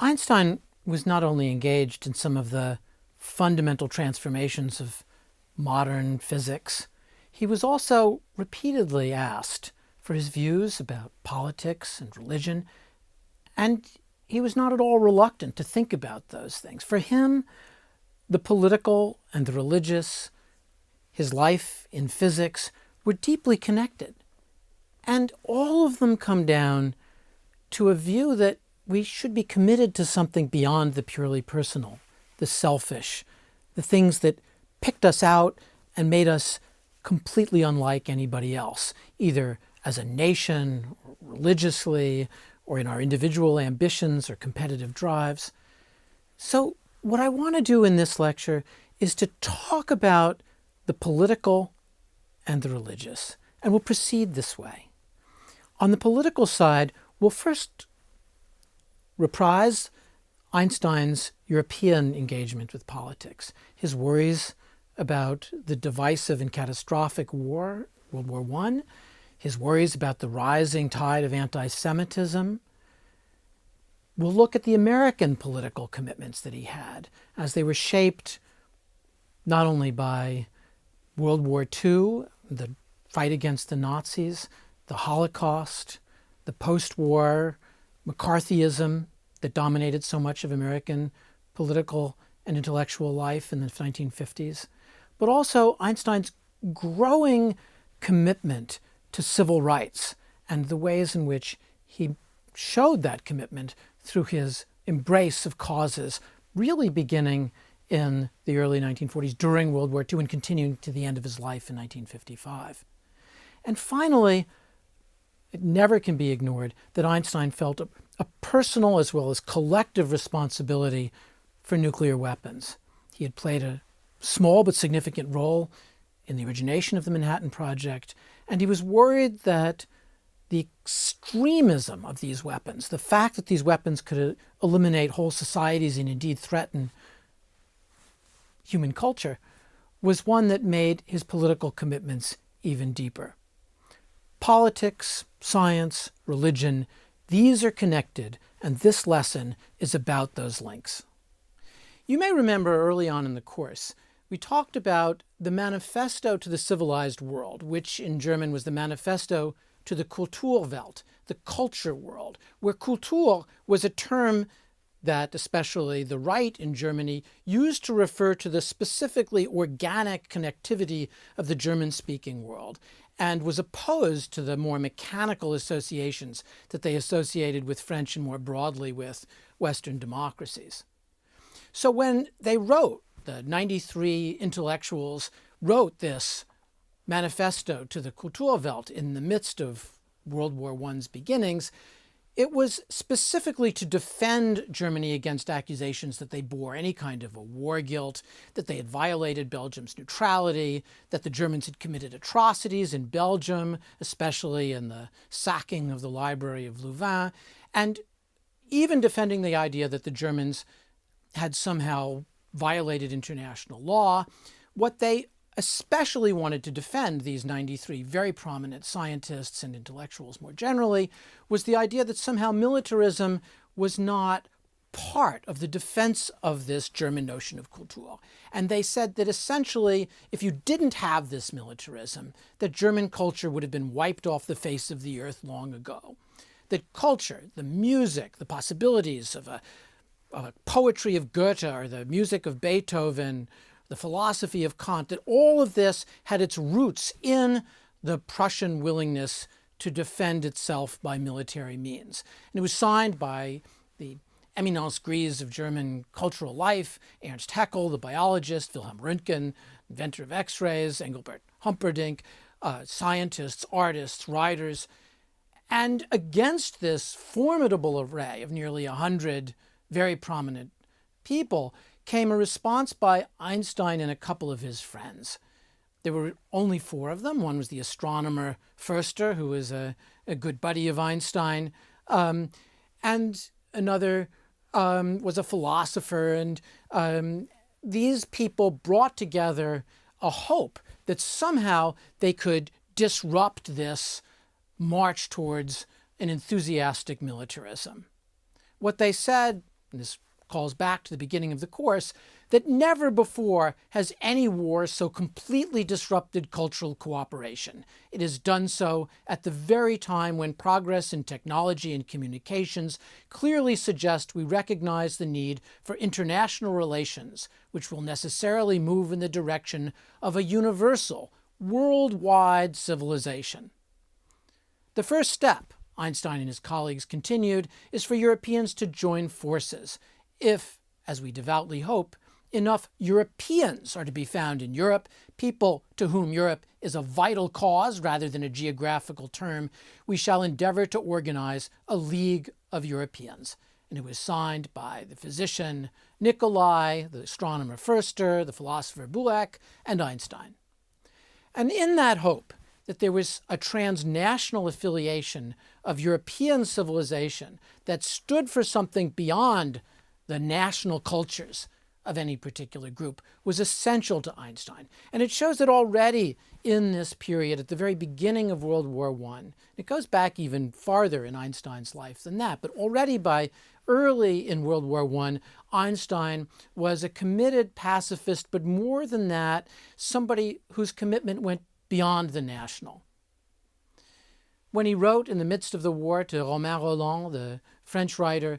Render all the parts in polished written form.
Einstein was not only engaged in some of the fundamental transformations of modern physics, he was also repeatedly asked for his views about politics and religion, and he was not at all reluctant to think about those things. For him, the political and the religious, his life in physics, were deeply connected. And all of them come down to a view that we should be committed to something beyond the purely personal, the selfish, the things that picked us out and made us completely unlike anybody else, either as a nation, or religiously, or in our individual ambitions or competitive drives. So what I want to do in this lecture is to talk about the political and the religious, and we'll proceed this way. On the political side, we'll first reprise Einstein's European engagement with politics, his worries about the divisive and catastrophic war, World War I, his worries about the rising tide of anti-Semitism. We'll look at the American political commitments that he had as they were shaped not only by World War II, the fight against the Nazis, the Holocaust, the post-war McCarthyism that dominated so much of American political and intellectual life in the 1950s, but also Einstein's growing commitment to civil rights and the ways in which he showed that commitment through his embrace of causes, really beginning in the early 1940s during World War II and continuing to the end of his life in 1955. And finally, it never can be ignored that Einstein felt a personal as well as collective responsibility for nuclear weapons. He had played a small but significant role in the origination of the Manhattan Project, and he was worried that the extremism of these weapons, the fact that these weapons could eliminate whole societies and indeed threaten human culture, was one that made his political commitments even deeper. Politics, science, religion, these are connected, and this lesson is about those links. You may remember early on in the course, we talked about the Manifesto to the Civilized World, which in German was the Manifesto to the Kulturwelt, the culture world, where Kultur was a term that especially the right in Germany used to refer to the specifically organic connectivity of the German-speaking world, and was opposed to the more mechanical associations that they associated with French and more broadly with Western democracies. So when they wrote, the 93 intellectuals wrote this manifesto to the Kulturwelt in the midst of World War I's beginnings, it was specifically to defend Germany against accusations that they bore any kind of a war guilt, that they had violated Belgium's neutrality, that the Germans had committed atrocities in Belgium, especially in the sacking of the Library of Louvain, and even defending the idea that the Germans had somehow violated international law. What they especially wanted to defend, these 93 very prominent scientists and intellectuals more generally, was the idea that somehow militarism was not part of the defense of this German notion of Kultur. And they said that essentially, if you didn't have this militarism, that German culture would have been wiped off the face of the earth long ago. That culture, the music, the possibilities of a poetry of Goethe or the music of Beethoven, the philosophy of Kant, that all of this had its roots in the Prussian willingness to defend itself by military means. And it was signed by the eminence grise of German cultural life, Ernst Haeckel, the biologist, Wilhelm Röntgen, inventor of X-rays, Engelbert Humperdinck, scientists, artists, writers. And against this formidable array of nearly 100 very prominent people came a response by Einstein and a couple of his friends. There were only 4 of them. One was the astronomer Förster, who was a good buddy of Einstein, and another was a philosopher. And these people brought together a hope that somehow they could disrupt this march towards an enthusiastic militarism. What they said and this calls back to the beginning of the course, that never before has any war so completely disrupted cultural cooperation. It has done so at the very time when progress in technology and communications clearly suggest we recognize the need for international relations, which will necessarily move in the direction of a universal, worldwide civilization. The first step, Einstein and his colleagues continued, is for Europeans to join forces. If, as we devoutly hope, enough Europeans are to be found in Europe, people to whom Europe is a vital cause rather than a geographical term, we shall endeavor to organize a League of Europeans. And it was signed by the physician Nicolai, the astronomer Förster, the philosopher Buak, and Einstein. And in that hope that there was a transnational affiliation of European civilization that stood for something beyond the national cultures of any particular group was essential to Einstein. And it shows that already in this period, at the very beginning of World War I, it goes back even farther in Einstein's life than that, but already by early in World War I, Einstein was a committed pacifist, but more than that, somebody whose commitment went beyond the national. When he wrote in the midst of the war to Romain Rolland, the French writer,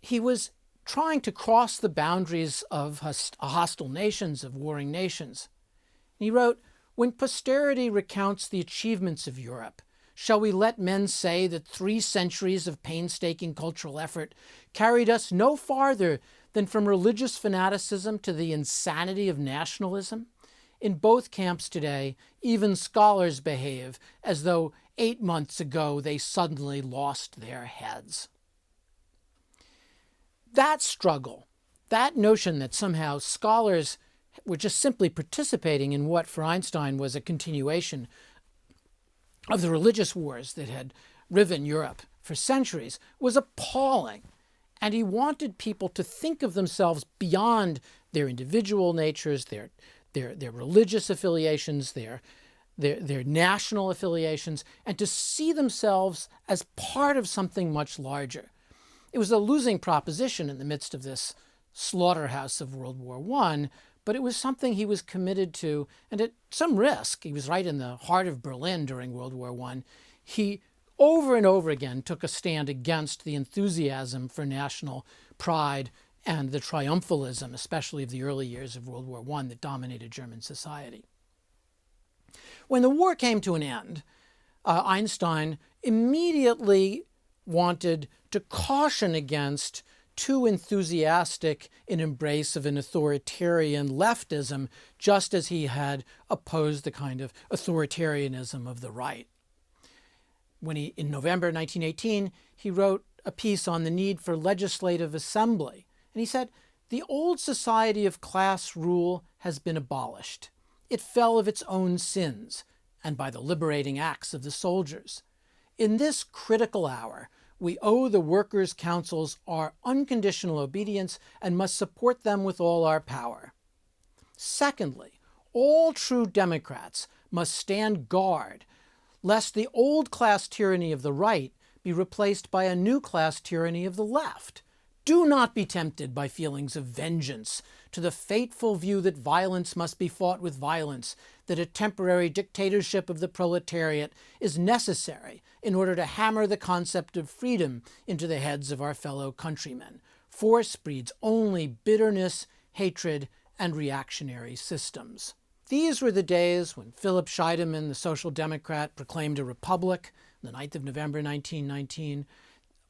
he was trying to cross the boundaries of hostile nations, of warring nations. And he wrote, "When posterity recounts the achievements of Europe, shall we let men say that 3 centuries of painstaking cultural effort carried us no farther than from religious fanaticism to the insanity of nationalism? In both camps today, even scholars behave as though 8 months ago they suddenly lost their heads." That struggle, that notion that somehow scholars were just simply participating in what for Einstein was a continuation of the religious wars that had riven Europe for centuries, was appalling. And he wanted people to think of themselves beyond their individual natures, their religious affiliations, their national affiliations, and to see themselves as part of something much larger. It was a losing proposition in the midst of this slaughterhouse of World War I, but it was something he was committed to, and at some risk. He was right in the heart of Berlin during World War I. He over and over again took a stand against the enthusiasm for national pride and the triumphalism, especially of the early years of World War I, that dominated German society. When the war came to an end, Einstein immediately wanted to caution against too enthusiastic an embrace of an authoritarian leftism, just as he had opposed the kind of authoritarianism of the right. In November 1918, he wrote a piece on the need for legislative assembly. And he said, "The old society of class rule has been abolished. It fell of its own sins, and by the liberating acts of the soldiers. In this critical hour, we owe the workers' councils our unconditional obedience and must support them with all our power. Secondly, all true Democrats must stand guard lest the old class tyranny of the right be replaced by a new class tyranny of the left. Do not be tempted by feelings of vengeance to the fateful view that violence must be fought with violence, that a temporary dictatorship of the proletariat is necessary in order to hammer the concept of freedom into the heads of our fellow countrymen. Force breeds only bitterness, hatred, and reactionary systems." These were the days when Philip Scheidemann, the Social Democrat, proclaimed a republic on the 9th of November 1919,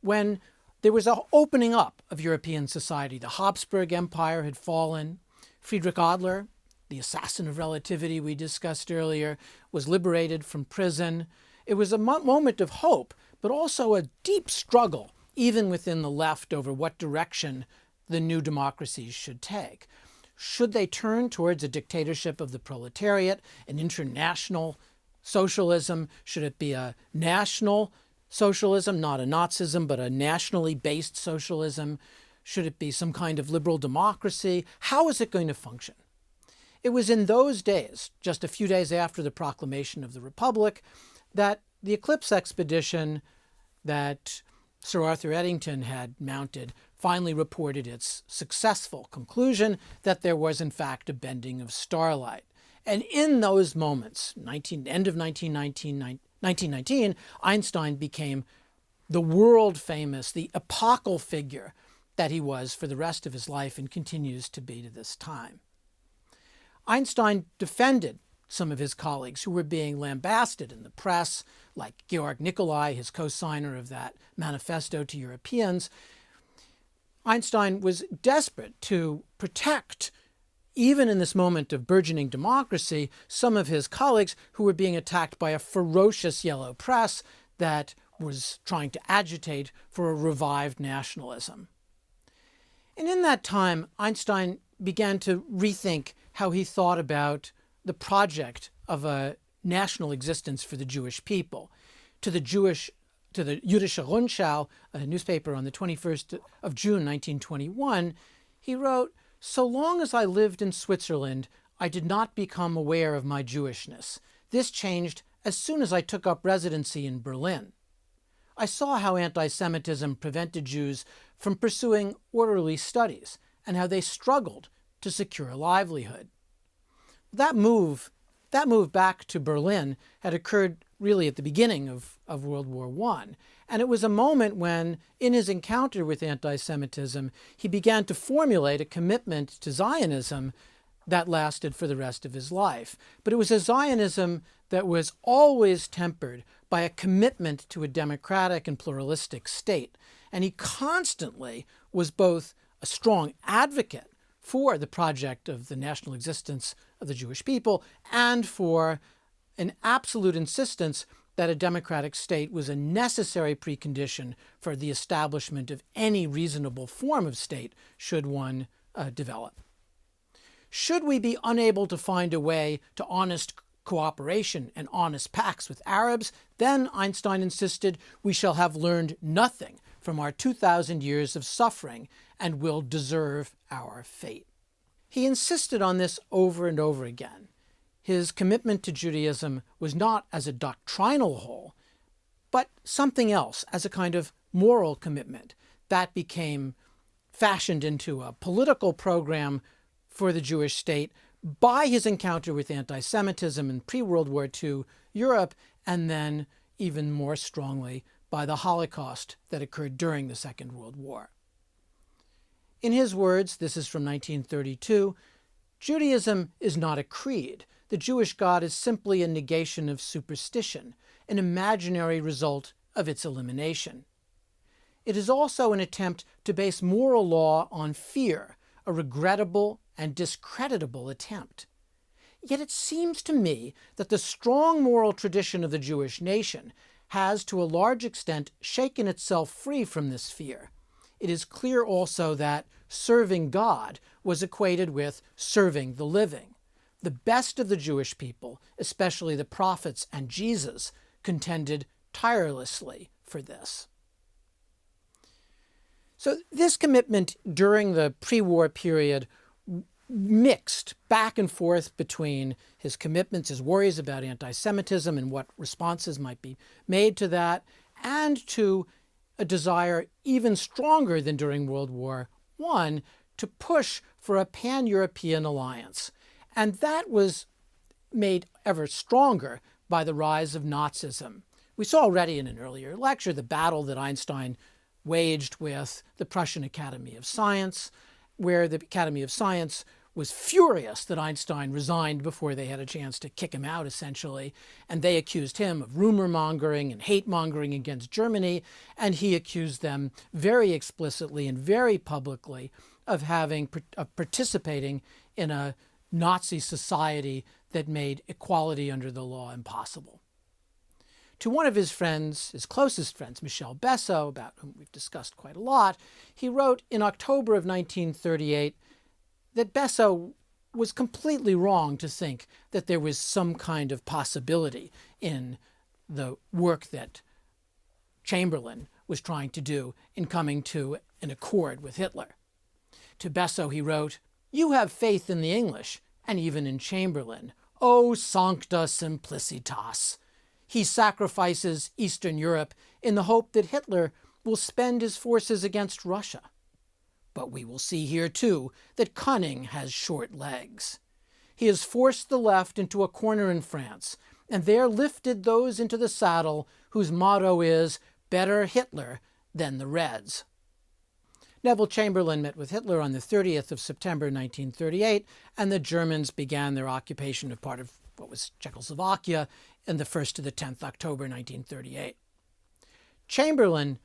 when there was an opening up of European society. The Habsburg Empire had fallen. Friedrich Adler, the assassin of relativity we discussed earlier, was liberated from prison. It was a moment of hope, but also a deep struggle, even within the left, over what direction the new democracies should take. Should they turn towards a dictatorship of the proletariat, an international socialism? Should it be a national socialism, not a Nazism, but a nationally based socialism? Should it be some kind of liberal democracy? How is it going to function? It was in those days, just a few days after the proclamation of the Republic, that the Eclipse expedition that Sir Arthur Eddington had mounted finally reported its successful conclusion that there was in fact a bending of starlight. And in those moments, end of 1919, Einstein became the world-famous, the epochal figure that he was for the rest of his life and continues to be to this time. Einstein defended some of his colleagues who were being lambasted in the press, like Georg Nicolai, his co-signer of that manifesto to Europeans. Einstein was desperate to protect, even in this moment of burgeoning democracy, some of his colleagues who were being attacked by a ferocious yellow press that was trying to agitate for a revived nationalism. And in that time, Einstein began to rethink how he thought about the project of a national existence for the Jewish people. To the Jüdische Rundschau, a newspaper on the 21st of June, 1921, he wrote, "So long as I lived in Switzerland, I did not become aware of my Jewishness. This changed as soon as I took up residency in Berlin. I saw how anti-Semitism prevented Jews from pursuing orderly studies and how they struggled to secure a livelihood." That move back to Berlin had occurred really at the beginning of World War I. And it was a moment when, in his encounter with anti-Semitism, he began to formulate a commitment to Zionism that lasted for the rest of his life. But it was a Zionism that was always tempered by a commitment to a democratic and pluralistic state. And he constantly was both a strong advocate for the project of the national existence of the Jewish people and for an absolute insistence that a democratic state was a necessary precondition for the establishment of any reasonable form of state should one develop. Should we be unable to find a way to honest cooperation and honest pacts with Arabs, then, Einstein insisted, we shall have learned nothing from our 2,000 years of suffering and will deserve our fate. He insisted on this over and over again. His commitment to Judaism was not as a doctrinal whole, but something else, as a kind of moral commitment that became fashioned into a political program for the Jewish state by his encounter with anti-Semitism in pre-World War II Europe, and then even more strongly by the Holocaust that occurred during the Second World War. In his words, this is from 1932, Judaism is not a creed. The Jewish God is simply a negation of superstition, an imaginary result of its elimination. It is also an attempt to base moral law on fear, a regrettable and discreditable attempt. Yet it seems to me that the strong moral tradition of the Jewish nation has, to a large extent, shaken itself free from this fear. It is clear also that serving God was equated with serving the living. The best of the Jewish people, especially the prophets and Jesus, contended tirelessly for this. So this commitment during the pre-war period mixed back and forth between his commitments, his worries about anti-Semitism and what responses might be made to that, and to a desire even stronger than during World War I to push for a pan-European alliance. And that was made ever stronger by the rise of Nazism. We saw already in an earlier lecture the battle that Einstein waged with the Prussian Academy of Science, where the Academy of Science was furious that Einstein resigned before they had a chance to kick him out, essentially, and they accused him of rumor-mongering and hate-mongering against Germany, and he accused them very explicitly and very publicly of participating in a Nazi society that made equality under the law impossible. To one of his friends, his closest friends, Michel Besso, about whom we've discussed quite a lot, he wrote in October of 1938 that Besso was completely wrong to think that there was some kind of possibility in the work that Chamberlain was trying to do in coming to an accord with Hitler. To Besso he wrote, "You have faith in the English, and even in Chamberlain. O sancta simplicitas! He sacrifices Eastern Europe in the hope that Hitler will spend his forces against Russia. But we will see here, too, that cunning has short legs. He has forced the left into a corner in France, and there lifted those into the saddle whose motto is, "Better Hitler than the Reds." Neville Chamberlain met with Hitler on the 30th of September 1938, and the Germans began their occupation of part of what was Czechoslovakia on the 1st to the 10th October 1938. Chamberlain,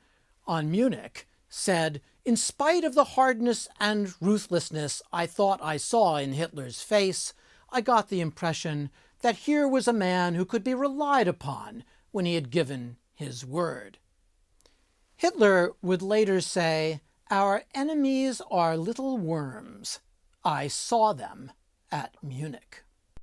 on Munich, said, "In spite of the hardness and ruthlessness I thought I saw in Hitler's face, I got the impression that here was a man who could be relied upon when he had given his word." Hitler would later say, "Our enemies are little worms. I saw them at Munich."